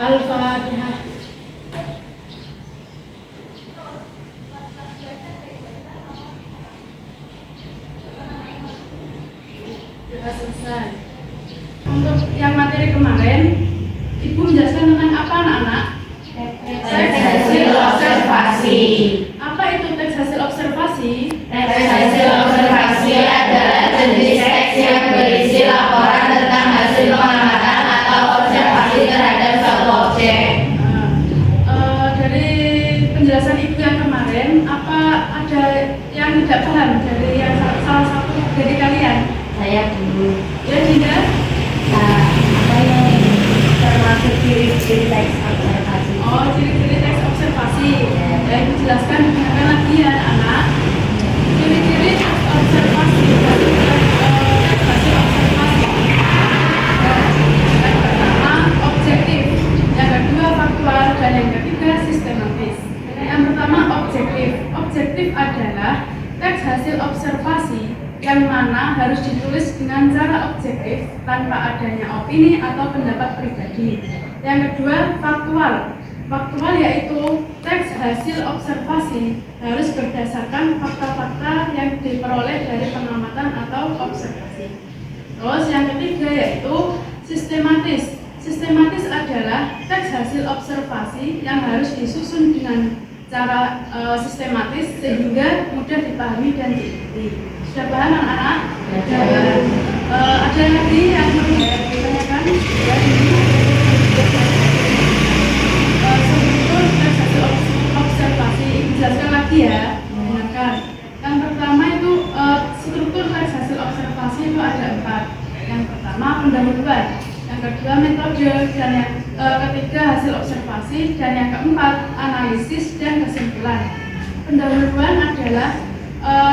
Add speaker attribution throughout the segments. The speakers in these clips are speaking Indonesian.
Speaker 1: Al-Fatihah. Sudah selesai. Untuk yang materi kemarin, Ibu menjelaskan tentang apa anak-anak?
Speaker 2: Teks hasil observasi.
Speaker 1: Apa itu teks hasil observasi?
Speaker 2: Teks hasil observasi adalah jenis teks yang berisi laporan tentang hasil pengamatan atau observasi terhadap suatu objek.
Speaker 1: Dari penjelasan Ibu yang kemarin, apa ada yang tidak paham dari yang salah satu dari kalian?
Speaker 2: Saya dulu.
Speaker 1: Ya, Dinda?
Speaker 2: Apa yang termasuk ciri-ciri teks observasi?
Speaker 1: Oh, ciri-ciri teks observasi. Ya, Ibu jelaskan dengarkan lagi ya anak. Ciri-ciri teks observasi. Hasil observasi. Yang pertama objektif, yang kedua faktual, dan yang ketiga sistematis. Yang pertama objektif. Objektif adalah teks hasil observasi yang mana harus ditulis dengan cara objektif tanpa adanya opini atau pendapat pribadi. Yang kedua faktual. Faktual yaitu teks hasil observasi harus berdasarkan fakta-fakta yang diperoleh dari pengamatan atau observasi. Terus yang ketiga yaitu sistematis. Sistematis adalah teks hasil observasi yang harus disusun dengan cara sistematis sehingga mudah dipahami dan diikuti. Sudah paham anak-anak? Ada lagi yang mau ditanyakan? Struktur teks hasil observasi, jelaskan lagi ya. Dengarkan. Yang pertama itu struktur teks hasil observasi itu ada 4. Yang pertama pendahuluan, yang kedua metode, dan yang ketiga hasil observasi, dan yang keempat analisis dan kesimpulan. Pendahuluan adalah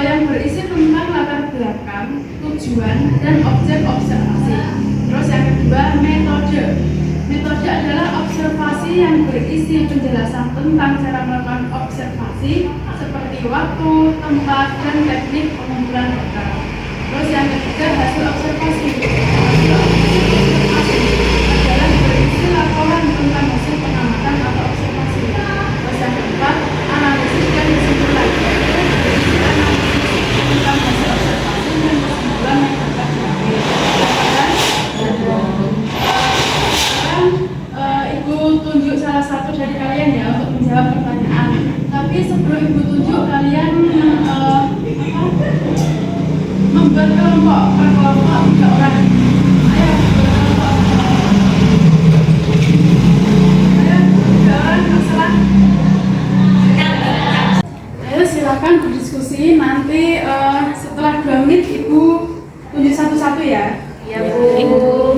Speaker 1: yang berisi tentang latar belakang, tujuan, dan objek observasi. Terus yang kedua metode. Metode adalah observasi yang berisi penjelasan tentang cara melakukan observasi seperti waktu, tempat, dan teknik pengumpulan data. Terus yang ketiga hasil observasi. Hasil observasi adalah berisi laporan tentang hasil pengamatan atau observasi. Terus yang keempat analisis dan kesimpulan. Berisi analisis tentang hasil observasi dan kesimpulan yang dapat diambil. Sekarang Ibu tunjuk salah satu dari kalian ya untuk menjawab pertanyaan. Tapi sebelum Ibu tunjuk, kalian membuat kelompok per kelompok 3 orang. Ayo membuat kelompok. Ayo 3 orang masalah. Ayo silakan berdiskusi. Nanti setelah 2 menit Ibu tunjuk satu-satu ya.
Speaker 2: Ya Bu.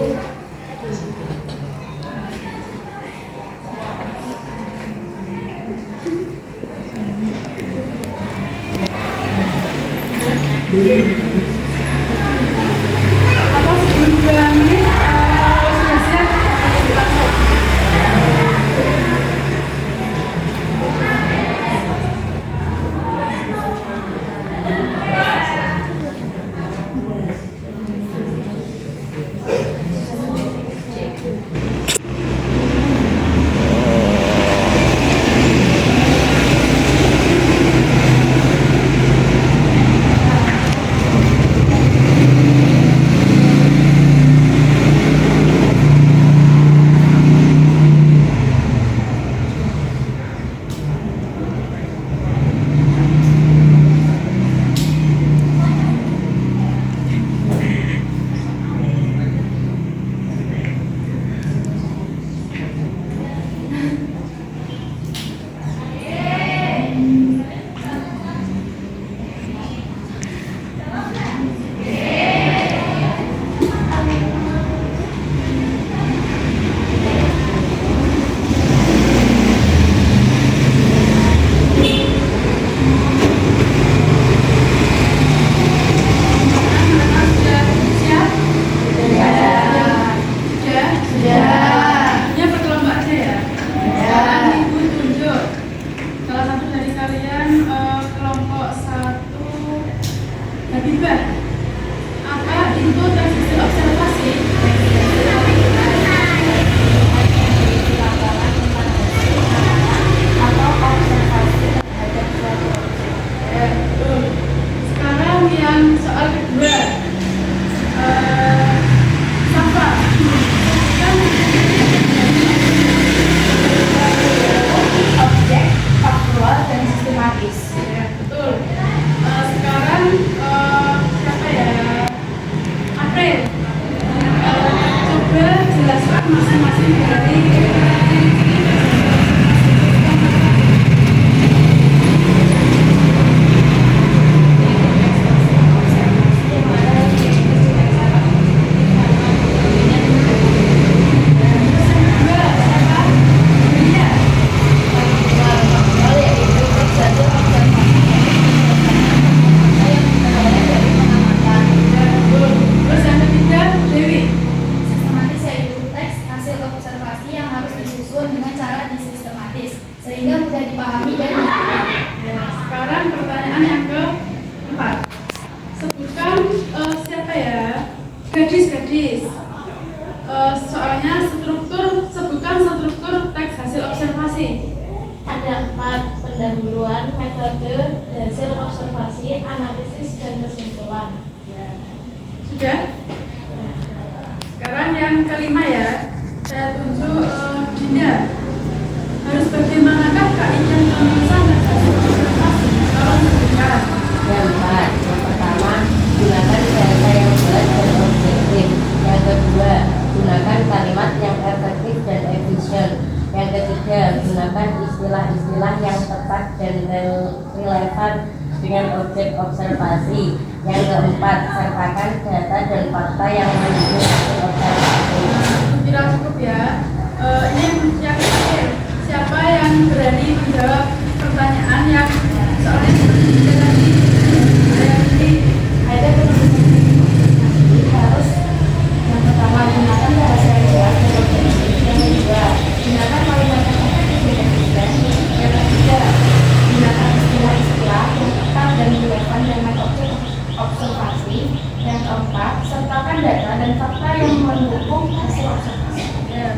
Speaker 1: Atau sebelum 2 menit sudah siap langsung. soal kedua, Safa.
Speaker 2: Objek, faktual, dan sistematis.
Speaker 1: Ya, betul. Sekarang siapa ya? April. Coba jelaskan masing-masing dari terus yang ketiga Dewi.
Speaker 2: Sistematis yaitu teks hasil observasi yang harus disusun dengan cara disistematis sehingga mudah dipahami dan diingat.
Speaker 1: Sekarang pertanyaan yang keempat. Sebutkan siapa ya? Gadis-gadis. Soalnya sebutkan struktur teks hasil observasi.
Speaker 2: Ada 4: pendahuluan, metode, hasil observasi, analisis, dan kesimpulan.
Speaker 1: Sudah? Sekarang yang kelima ya. Saya tunjuk Dinda. Harus bagaimanakah keahlian penulisan teks hasil observasi? Tolong sebutkan.
Speaker 3: Yang pertama, gunakan bahasa yang jelas dan objektif. Yang kedua, gunakan kalimat yang efektif dan efisien. Yang ketiga, gunakan istilah-istilah yang tepat dan relevan dengan objek observasi. Yang keempat, sertakan data dan fakta yang mendukung hasil observasi.
Speaker 1: Kira cukup ya. Ini yang terakhir. Siapa yang berani menjawab pertanyaan yang soalnya seperti ini tadi?
Speaker 2: Ada penulisan harus yang pertama gunakan bahasa yang jelas dan objektif. Yang kedua, gunakan kalimat yang efektif dan efisien. Yang ketiga, gunakan istilah-istilah yang tepat dan relevan dengan objek observasi. Yang keempat, sertakan data dan fakta yang mendukung hasil observasi.
Speaker 1: Ya,